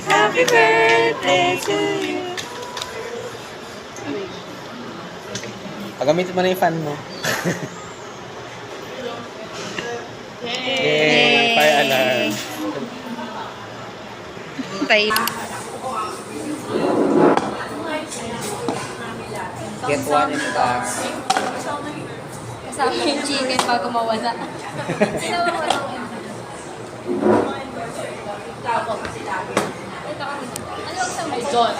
Happy birthday to you. Pagamitin mo na yung fan mo. Yay! Fire alarm. Tayo. Get one in the box. Kasama yung chicken bago mawala. Ano ang sabi? John.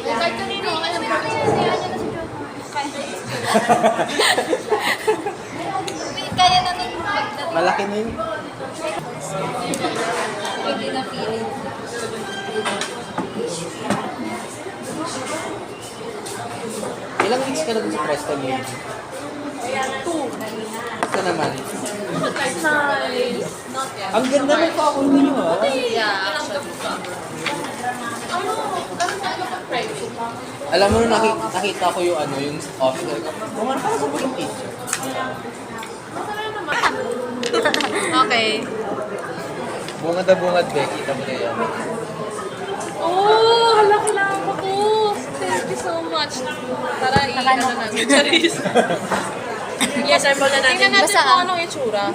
Kahit kanino, alam mo, kaya na si John. Kaya na nung pagdating. Malaki na yun. Pwede na feeling. Ilang weeks ka na dun sa Preston yun? 2. Ito naman. Nice. Ang ganda ng pa-hold nyo ha. Yeah, actually. Ano? Ano ka price? Alam mo, nakita ko yung ano, yung office. Kumana ka sa buong picture. Okay. Bungad na bungad, Beck. Kita mo na yan. Oh, hala, kailangan ko to. Thank you so much. Tara, i-ano na namin. Charis. Yes, assemble na natin. Tingnan natin kung anong itsura.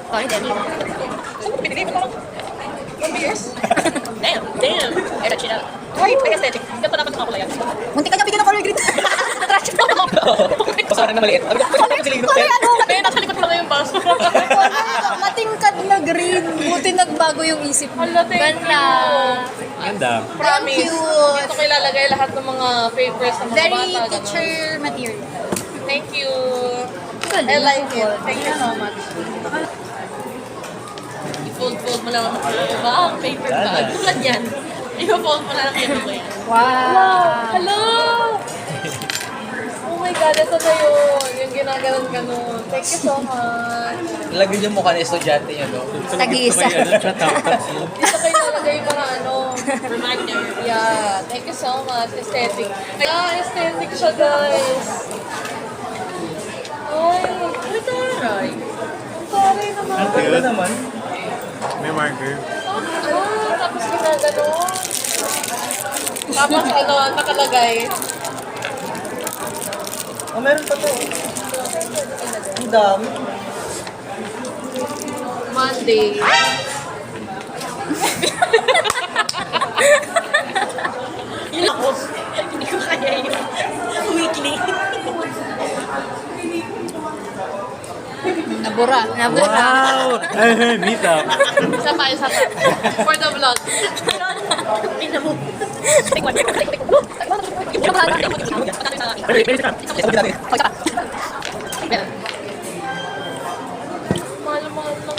Oh, hindi. Saan mo pinili? Parang 1 years? Damn. Ay, touchy na. Why? Ay, aesthetic. Hindi pa dapat yung makulay yan. Munti ka niya bigyan ng color green. Trash mo. Pasaran na maliit. Ano ka siling Color ano? May nasa likod pala yung baso. Matingkad na green. Buti nagbago yung isip mo. Hala, thank Ganda. you. Ganda. Promise. Thank you. Dito ko ilalagay lahat ng mga papers ng mga Very bata. ganun. teacher material. Thank you. Galing. I like it. Thank you so much. fold mo lang ang paper bag. Tulad yan. I-fold mo lang ang ganito yan. Wow! Hello! Oh my God, ito na yun. Yung ginaganon ka nun. Thank you so much. Lagyan yung mukha ng estudyante niya, no? Tag-iisa. Dito kayo nalagay para reminder. Yeah, thank you so much. Aesthetic. Aesthetic siya, guys. Ay, may taray. Ang taray naman. Ang cute. naman? May marker. Tapos ginaganon. Tapos nakalagay. Oh, meron pa to. Ang dami. Monday. Yun ako. Hindi ko kaya yun. Weekly. Nabura. Wow! Ay, meet up. Isa pa. For the vlog. Ina mo. Mahal-mahal lang.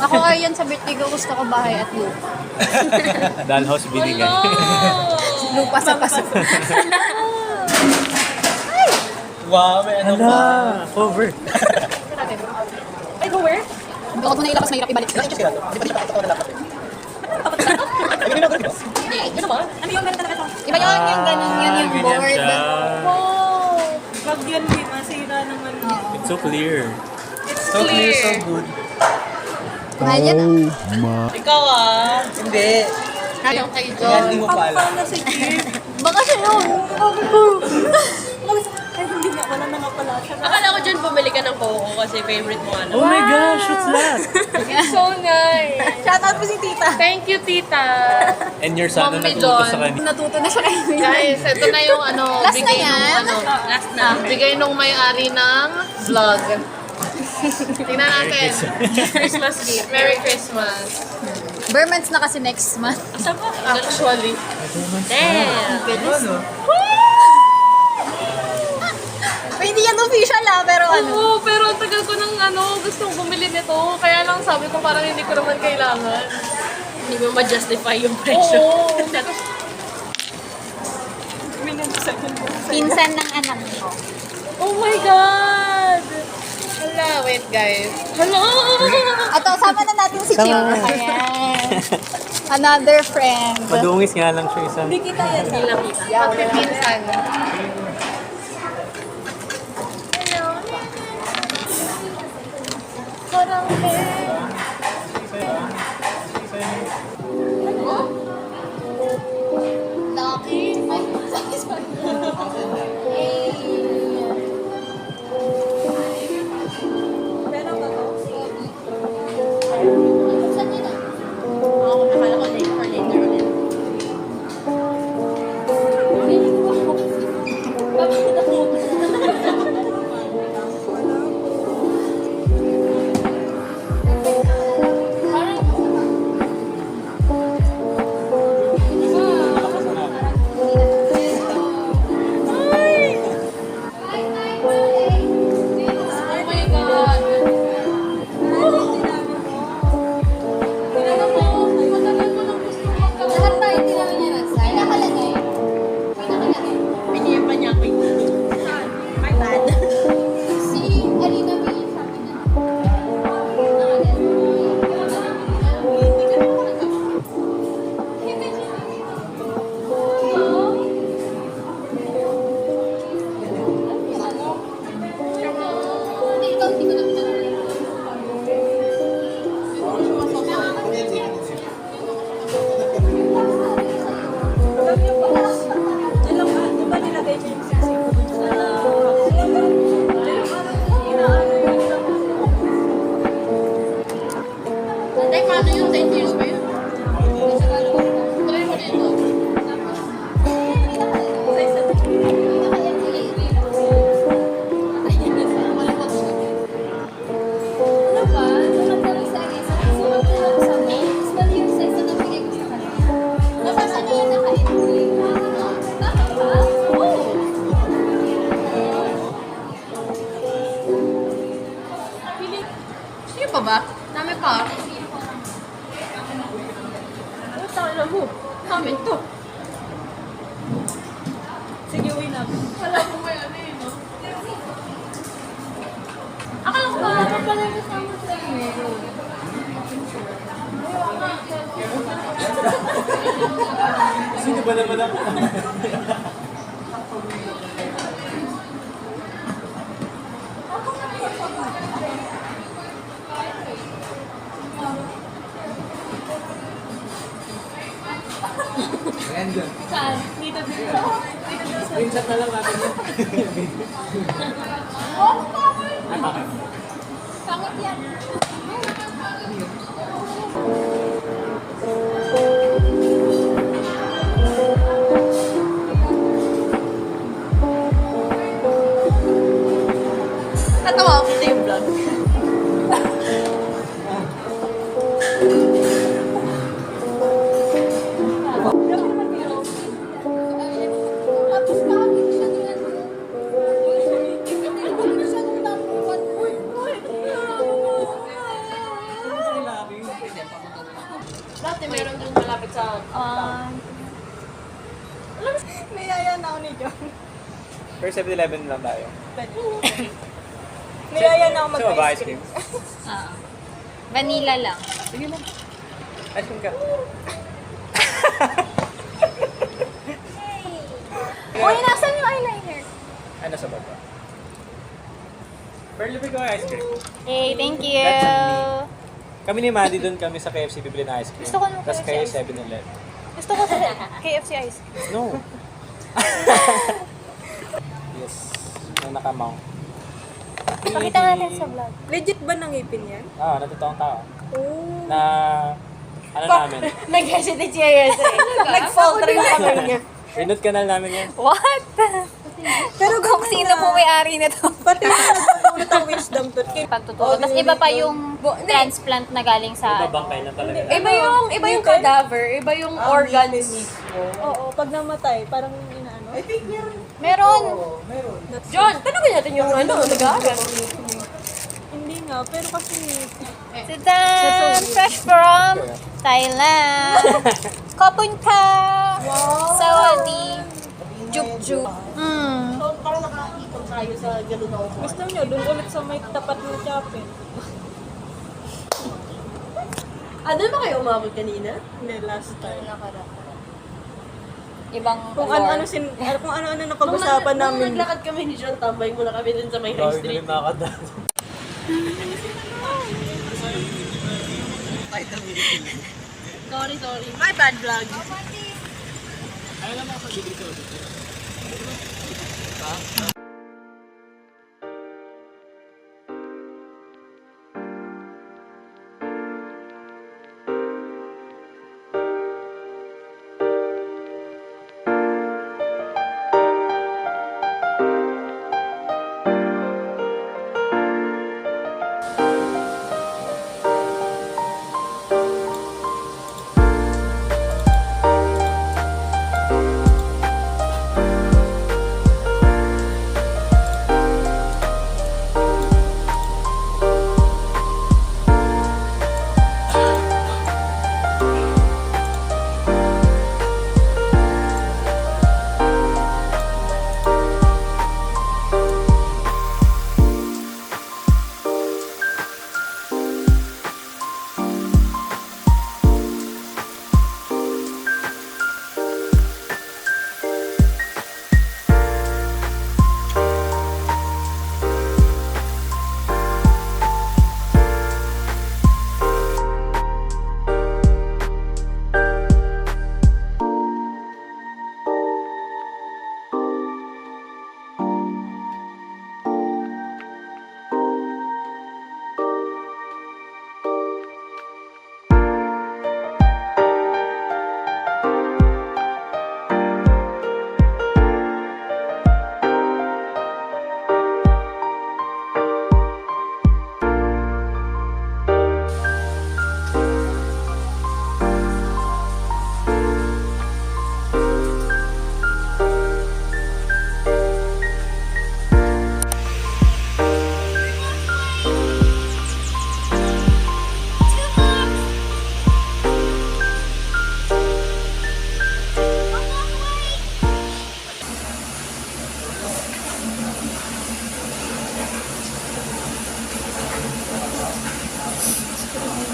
Ako ngayon sa birthday ko, gusto ko bahay at lupa. Dollhouse binigay. Hello! Lupa sa paso. Wow, may ano pa. Ala, cover. Ay, go where? Baka ko na ilabas, mahirap ibalik. Ilang inches kaya to? Di ba dito pa ito na dapat? Ano ba? Ano yung ganda na ito? Iba yun, yung ganun, yun yung Ganyan board. siya. Wow! Wag yun, di masira naman yun. It's so clear. So clear, so good. Mahal yan. Ikaw Hindi. Yung kay Yan, John. hindi mo pa alam. Paano si Jim? Baka siya yun. Ay, hindi nga, wala na nga pala siya. Akala ko dyan bumili ka ng Coco kasi favorite mo Oh my gosh, what's that? So nice! Shoutout po si tita. Thank you, tita! And your son Mommy nagluto John. sa kanya. Natuto na siya kayo. Guys, ito na yung Last bigay na yan? nung last na. Bigay nung may-ari ng vlog. Tingnan natin. Christmas gift. Merry Christmas. Bermans na kasi next month. Actually. Damn! Ano? Hindi yan official pero ano. Oo, pero ang tagal ko nang gustong bumili nito. Kaya lang sabi ko parang hindi ko naman kailangan. Hindi mo ma-justify yung presyo. Oo. Pinsan ng anak ko. Oh my God! Hala, wait guys. Hello! At sama na natin si Chip. Ayan. Another friend. Madungis nga lang siya isa. Hindi kita yan. Hindi lang kita. Magpipinsan. Parang Lucky. Pero ba to? ako nakala ko later for later ulit. Oh my God! Tingnan mo, matagal mo nang gusto magkaroon. Lahat tayo tinanong niya na sa. Nakalagay. Pinir pa niya ako yung My bad. Si Alina may sabi na. Hindi, ikaw hindi ko na Alam niyo ba? Ilang di ba nilagay niya yung sisi ko dun sa ilang araw ko inaano yun lang. Tay, paano yun? 10 years ba yun? Try mo dito. Ano ba? Nung nagtanong sa akin, sabi ko, magtanong sa akin, mas mali yung size na nabigay ko sa kanya. Nabasa niya yung naka-entry. Bakit ba? Oo. Sino pa ba? Dami pa. Alam mo, namin to. Sige, uwi na. Alam mo may ano yun, no? Akala ko ba ako pala yung kasama sa inyo? Sino ba naman ako? Random. Saan? Dito, dito. Screenshot na lang natin yun. Oh, pangit! Ay, bakit? Pangit yan. Natawa ako sa yung vlog. Tapos pangit siya din ano. Hindi siya nung number one. Dati meron dun malapit sa... Niyaya na ako ni John. First 7-Eleven lang tayo. Niyaya na ako Gusto mo ba mag-ice ice cream. cream? Vanilla lang. Sige lang. Ice cream ka. Uy, nasan yung eyeliner? Ano sa baba? Pearl, libre ko ang ice cream. Hey, thank you. That's on me. Kami ni Mandy doon kami sa KFC bibili ng ice cream. Gusto ko ng Tapos KFC kayo ice 7-Eleven. Gusto ko sa KFC ice cream. No. Yes. Nung nakamount. Pakita natin sa vlog. Legit ba nangipin yan? Ah, natutuwang tao. Oo. Na, ano namin, Nag-hesitate siya yes eh. Nag-falter yung kamay niya. renote canal namin yan. What? Pero kung sino po may-ari na to. Pati yung sa wisdom tooth. Pagtuturo. Tapos iba pa yung transplant na galing sa... Babangkay na talaga. Iba yung cadaver, iba yung organs. Oo, pag namatay, parang inaano. Meron. John, tanongin natin yung ano, nag-aaral. Hindi nga, pero kasi Sudan! Fresh from Thailand! Kopun ka! Sawadi! Jup-jup! gusto nyo, dun ulit sa may tapat ng chapel. Ano ba kayo umabot kanina? Hindi, last time. Ibang Kung floor. ano-ano na pag-usapan Nung namin. naglakad kami ni John, tambay muna kami dun sa may high Gawin na street. rin nakakadaan. Sorry. My bad vlog.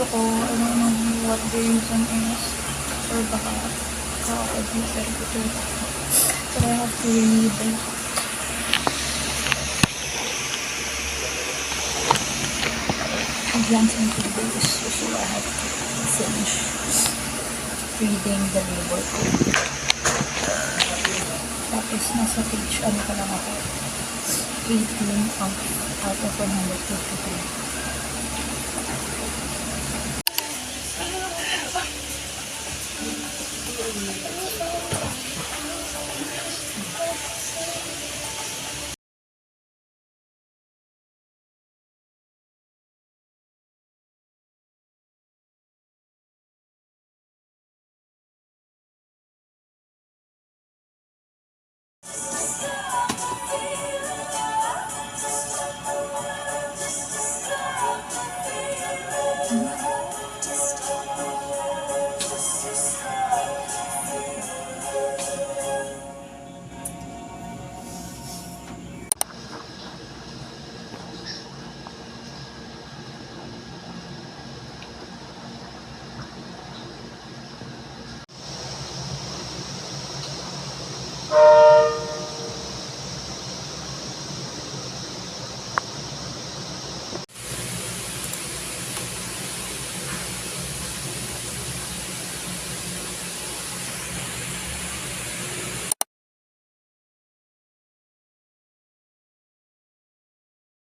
ko, I don't know what the reason is. Or baka kaka-admitter ko to. But I have to read. Glancing through this, so I have to finish reading the label code. Tapos nasa page, ano pa lang ako, 18 out of 153.